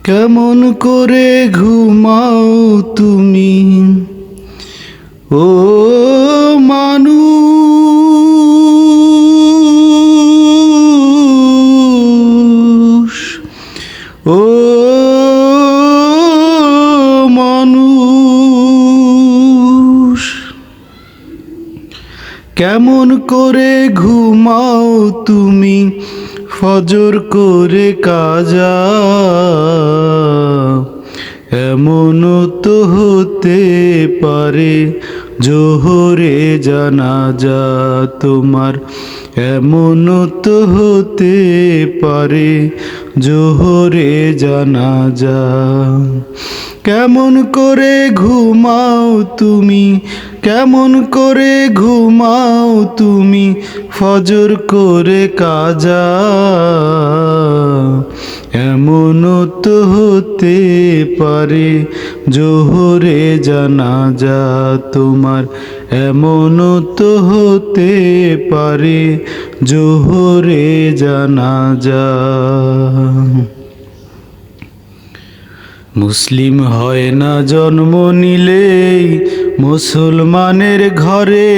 কেমন করে ঘুমাও তুমি ও মানুষ, ও মানুষ, কেমন করে ঘুমাও তুমি ফজর করে কাজা, এমনও তো হতে পারে জোহরে জানাজা তোমার, এমনও তো হতে পারে জোহরে জানাজা। কেমন করে ঘুমাও তুমি, কেমন করে ঘুমাও তুমি ফজর করে কাজা, এমনও তো হতে পারে জোহরে জানাজা তোমার, এমনও তো হতে পারে জোহরে জানাজা। মুসলিম হয় না জন্ম নিলেই মুসলমানের ঘরে,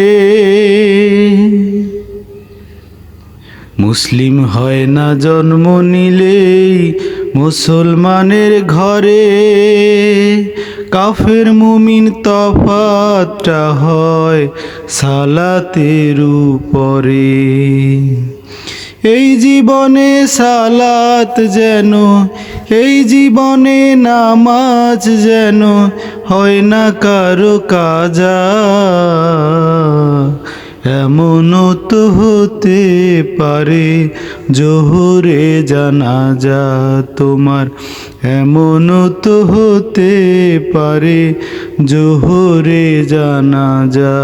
মুসলিম হয় না জন্ম নিলেই মুসলমানের ঘরে, কাফের মুমিন তফাতটা হয় সালাতের উপরে। এই জীবনে সালাত যেন, এই জীবনে নামাজ যেন হয় না কারো কাজা, এমনও তো হতে পারে জোহরে জানাজা তোমার, এমনও তো হতে পারে জোহরে জানাজা।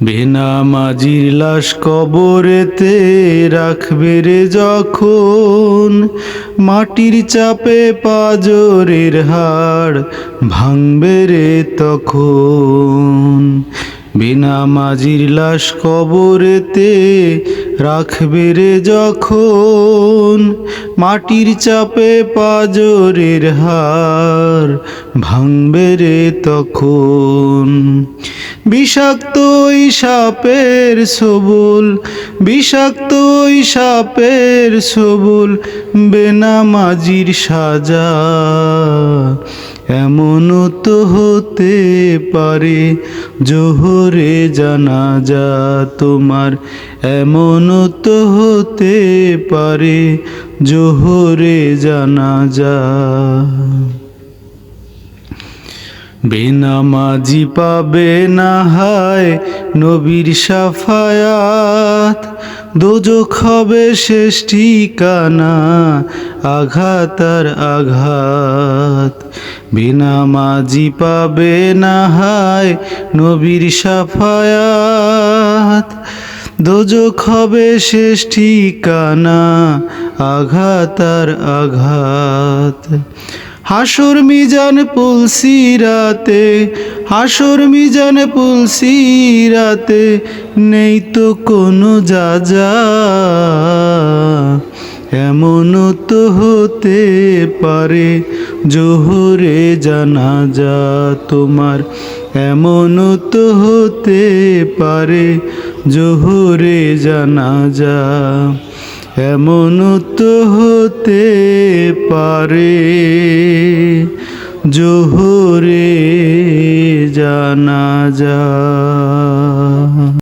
বেনামাজির লাশ কবরেতে রাখবে রে যখন, মাটির চাপে পাজরের হাড় ভাঙবে রে তখন। বেনামাজির লাশ কবরেতে রাখবে রে যখন, মাটির চাপে পাজরের হাড় ভাঙবে রে তখন। বিষাক্ত সাপের সবল, বিষাক্ত সাপের সবল বেনামাজির সাজা, এমনও তো হতে পারে জোহরে জানাজা তোমার, এমনও তো হতে পারে জোহরে জানাজা। বেনামাজি পাবে না হায় নবীর শাফায়াত, দোজখ হবে শেষ ঠিকানা আঘাত আর আঘাত। বেনামাজি পাবে না হায় নবীর শাফায়াত, দোজখ হবে শেষ ঠিকানা আঘাত আর আঘাত। হাসর মিজান পুলসিরাতে, হাসর মিজান পুলসিরাতে নেই তো কোনো যাজা, এমনও তো হতে পারে জোহরে জানাজা তোমার, এমনও তো হতে পারে জোহরে জানাজা, এমনও তো হতে পারে জোহরে জানাজা।